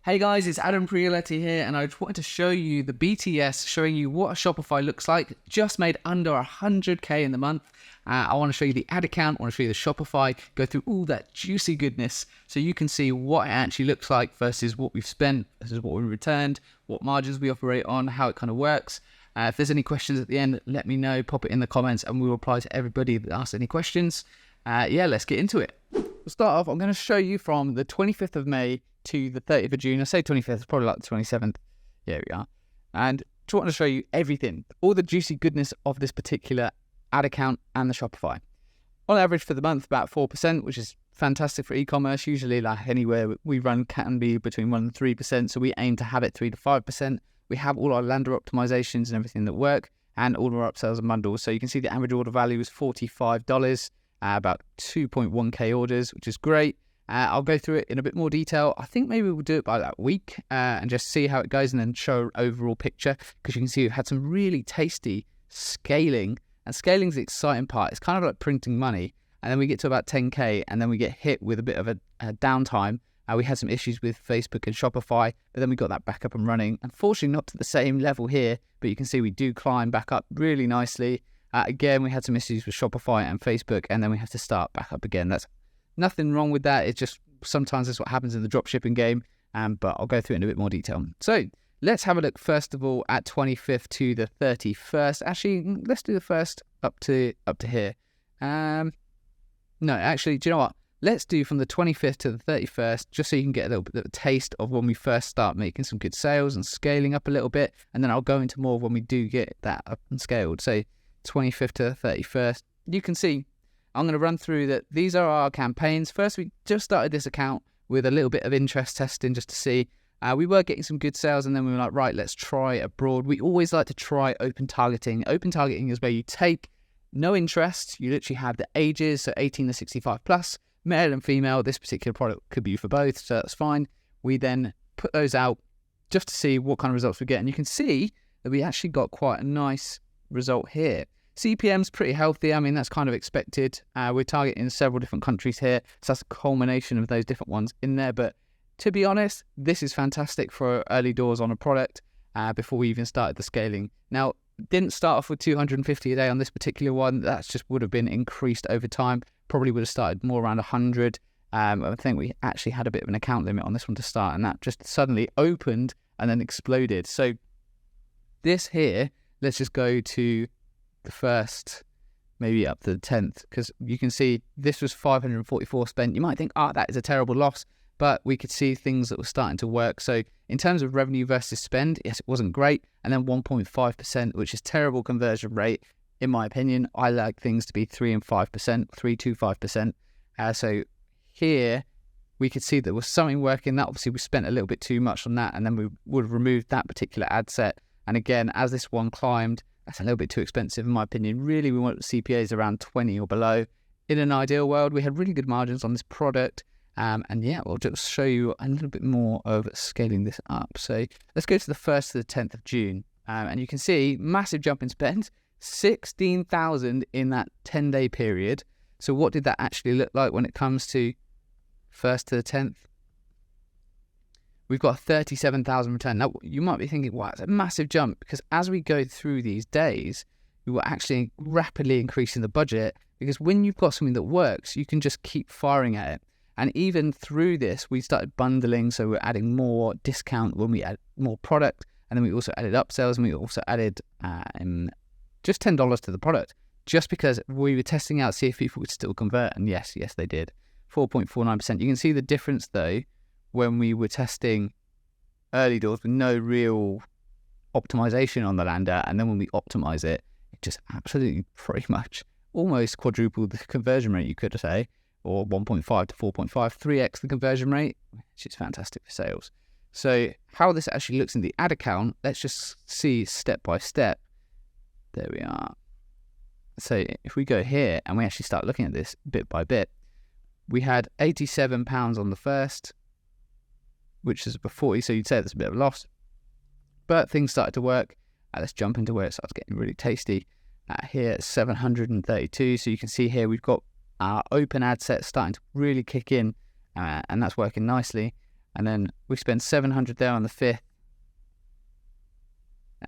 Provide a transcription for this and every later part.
Hey guys, it's Adam Prioletti here, and I just wanted to show you the BTS, showing you what a Shopify looks like. Just made under 100k in the month. I want to show you the ad account, I want to show you the Shopify, go through all that juicy goodness so you can see what it actually looks like versus what we've spent, versus what we returned, what margins we operate on, how it kind of works. If there's any questions at the end, let me know, pop it in the comments, and we will reply to everybody that asks any questions. Let's get into it. We'll start off, I'm going to show you from the 25th of May to the 30th of June. I say 25th, it's probably like the 27th. Here we are. And just want to show you everything, all the juicy goodness of this particular ad account and the Shopify. On average for the month, about 4%, which is fantastic for e-commerce. Usually, like anywhere we run can be between 1 and 3%, so we aim to have it 3 to 5%. We have all our lander optimizations and everything that work, and all our upsells and bundles. So you can see the average order value is $45, about 2.1k orders, which is great. I'll go through it in a bit more detail. I think maybe we'll do it by that week and just see how it goes and then show an overall picture, because you can see we've had some really tasty scaling, and scaling is the exciting part. It's kind of like printing money, and then we get to about 10k and then we get hit with a bit of a downtime. We had some issues with Facebook and Shopify, but then we got that back up and running. Unfortunately, not to the same level here, but you can see we do climb back up really nicely. Again, we had some issues with Shopify and Facebook, and then we have to start back up again. That's nothing wrong with that. It's just sometimes that's what happens in the dropshipping game, but I'll go through it in a bit more detail. So let's have a look first of all at 25th to the 31st. Actually, let's do the first up to here. No, actually, do you know what? Let's do from the 25th to the 31st, just so you can get a little bit of a taste of when we first start making some good sales and scaling up a little bit, and then I'll go into more when we do get that up and scaled. So 25th to the 31st, you can see I'm going to run through that. These are our campaigns. First, we just started this account with a little bit of interest testing just to see. We were getting some good sales, and then we were like, right, let's try abroad. We always like to try open targeting. Open targeting is where you take no interest. You literally have the ages, so 18 to 65 plus, male and female. This particular product could be for both, so that's fine. We then put those out just to see what kind of results we get. And you can see that we actually got quite a nice result here. CPM's pretty healthy. I mean, that's kind of expected. We're targeting several different countries here, so that's a culmination of those different ones in there. But to be honest, this is fantastic for early doors on a product before we even started the scaling. Now, didn't start off with 250 a day on this particular one. That just would have been increased over time. Probably would have started more around 100. I think we actually had a bit of an account limit on this one to start, and that just suddenly opened and then exploded. So this here, let's just go to the first, maybe up to the 10th, because you can see this was 544 spent. You might think, that is a terrible loss, but we could see things that were starting to work. So in terms of revenue versus spend, yes, it wasn't great, and then 1.5%, which is terrible conversion rate in my opinion. I like things to be 3 and 5%, 3 to 5%. So here we could see there was something working. That obviously we spent a little bit too much on that, and then we would have removed that particular ad set. And again, as this one climbed, that's a little bit too expensive in my opinion. Really, we want CPAs around 20 or below. In an ideal world, we had really good margins on this product. We'll just show you a little bit more of scaling this up. So let's go to the 1st to the 10th of June. And you can see massive jump in spend, 16,000 in that 10-day period. So what did that actually look like when it comes to 1st to the 10th? We've got 37,000 return. Now, you might be thinking, wow, it's a massive jump, because as we go through these days, we were actually rapidly increasing the budget, because when you've got something that works, you can just keep firing at it. And even through this, we started bundling, so we're adding more discount when we add more product, and then we also added upsells, and we also added just $10 to the product, just because we were testing out, see if people would still convert, and yes, they did. 4.49%. You can see the difference, though, when we were testing early doors with no real optimization on the lander, and then when we optimize it, it just absolutely pretty much almost quadrupled the conversion rate, you could say, or 1.5 to 4.5, 3x the conversion rate, which is fantastic for sales. So how this actually looks in the ad account, let's just see step by step. There we are. So if we go here and we actually start looking at this bit by bit, we had £87 on the first, which is before, so you'd say that's a bit of a loss. But things started to work. Let's jump into where it starts getting really tasty. Here it's 732. So you can see here we've got our open ad set starting to really kick in, and that's working nicely. And then we spent 700 there on the 5th,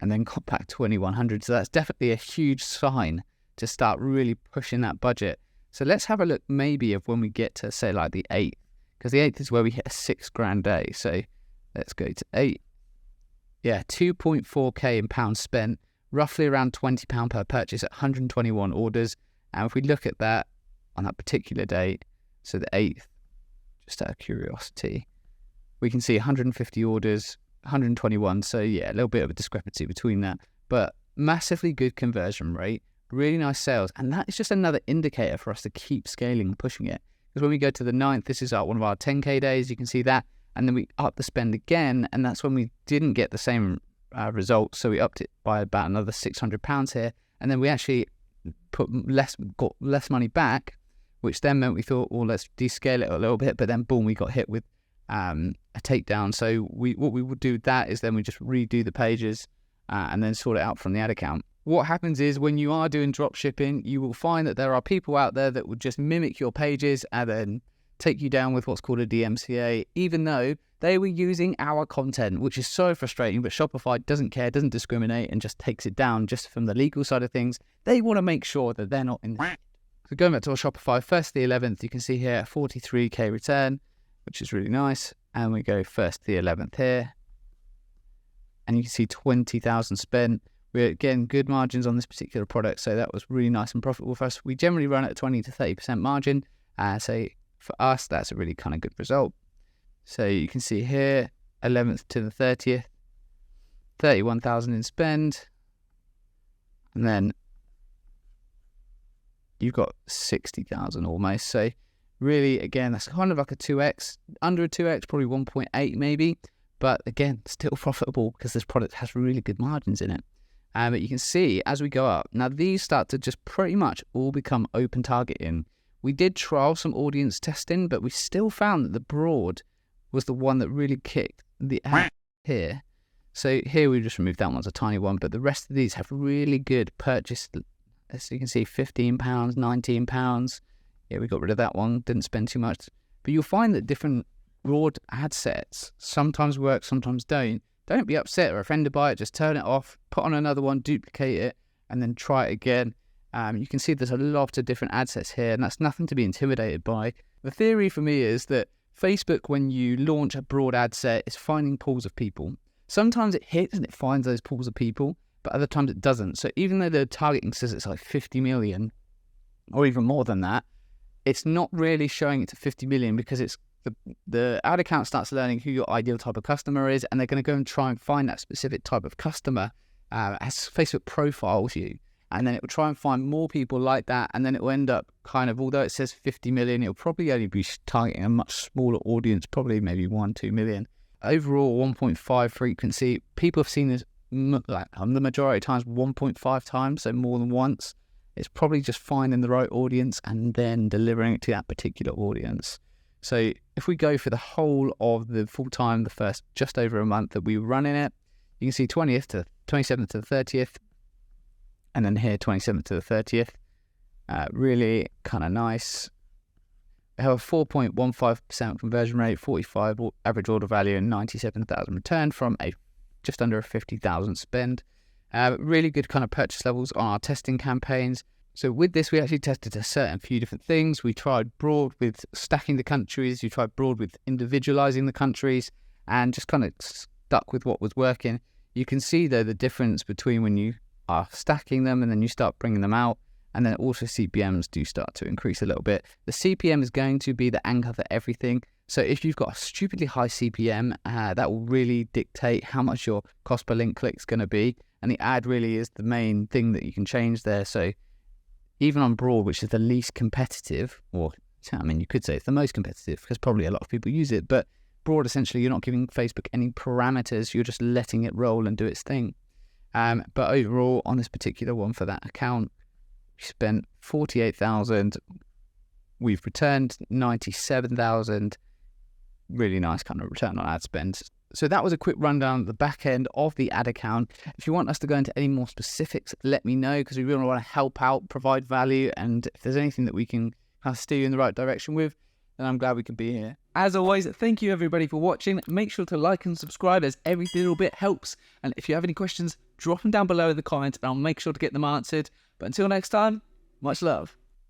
and then got back 2,100. So that's definitely a huge sign to start really pushing that budget. So let's have a look maybe of when we get to, say, like the 8th, because the 8th is where we hit a $6,000 day. So let's go to 8. Yeah, 2.4k in pounds spent, roughly around £20 per purchase at 121 orders. And if we look at that on that particular date, so the 8th, just out of curiosity, we can see 150 orders, 121. So yeah, a little bit of a discrepancy between that, but massively good conversion rate, really nice sales. And that is just another indicator for us to keep scaling and pushing it. Because when we go to the 9th, this is one of our 10k days, you can see that. And then we upped the spend again, and that's when we didn't get the same results. So we upped it by about another £600 here. And then we actually got less money back, which then meant we thought, well, let's descale it a little bit. But then boom, we got hit with a takedown. So what we would do with that is then we just redo the pages and then sort it out from the ad account. What happens is when you are doing drop shipping, you will find that there are people out there that will just mimic your pages and then take you down with what's called a DMCA, even though they were using our content, which is so frustrating. But Shopify doesn't care, doesn't discriminate, and just takes it down just from the legal side of things. They want to make sure that they're not in the... So going back to our Shopify, 1st to the 11th, you can see here 43k return, which is really nice. And we go 1st to the 11th here, and you can see 20,000 spent. We're getting good margins on this particular product, so that was really nice and profitable for us. We generally run at a 20 to 30% margin, so for us, that's a really kind of good result. So you can see here, 11th to the 30th, 31,000 in spend, and then you've got 60,000 almost. So really, again, that's kind of like a 2x, under a 2x, probably 1.8 maybe. But again, still profitable because this product has really good margins in it. But you can see as we go up, now these start to just pretty much all become open targeting. We did trial some audience testing, but we still found that the broad was the one that really kicked the ad here. So here we just removed that one's a tiny one, but the rest of these have really good purchase. As you can see, £15, £19. Yeah, we got rid of that one, didn't spend too much. But you'll find that different broad ad sets sometimes work, sometimes don't. Don't be upset or offended by it. Just turn it off, put on another one, duplicate it, and then try it again. You can see there's a lot of different ad sets here, and that's nothing to be intimidated by. The theory for me is that Facebook, when you launch a broad ad set, is finding pools of people. Sometimes it hits and it finds those pools of people, but other times it doesn't. So even though the targeting says it's like 50 million or even more than that, it's not really showing it to 50 million because it's the ad account starts learning who your ideal type of customer is, and they're going to go and try and find that specific type of customer as Facebook profiles you. And then it will try and find more people like that, and then it will end up kind of, although it says 50 million, it'll probably only be targeting a much smaller audience, probably maybe 1-2 million. Overall, 1.5 frequency. People have seen this like the majority of times 1.5 times, so more than once. It's probably just finding the right audience and then delivering it to that particular audience. So if we go for the whole of the full time, the first just over a month that we were running it, you can see 20th to 27th to the 30th, and then here 27th to the 30th. Really kind of nice. We have a 4.15% conversion rate, 45 average order value, and 97,000 return from a just under a 50,000 spend. Really good kind of purchase levels on our testing campaigns. So with this, we actually tested a certain few different things. We tried broad with stacking the countries. We tried broad with individualizing the countries, and just kind of stuck with what was working. You can see though the difference between when you are stacking them and then you start bringing them out, and then also CPMs do start to increase a little bit. The CPM is going to be the anchor for everything. So if you've got a stupidly high CPM, that will really dictate how much your cost per link click is going to be. And the ad really is the main thing that you can change there. So even on broad, which is the least competitive, or I mean, you could say it's the most competitive because probably a lot of people use it, but broad, essentially, you're not giving Facebook any parameters. You're just letting it roll and do its thing. But overall, on this particular one for that account, we spent 48,000. We've returned 97,000. Really nice kind of return on ad spend. So that was a quick rundown of the back end of the ad account. If you want us to go into any more specifics, let me know, because we really want to help out, provide value, and if there's anything that we can kind of steer you in the right direction with, and I'm glad we could be here. As always, thank you everybody for watching. Make sure to like and subscribe, as every little bit helps. And if you have any questions, drop them down below in the comments and I'll make sure to get them answered. But until next time, much love.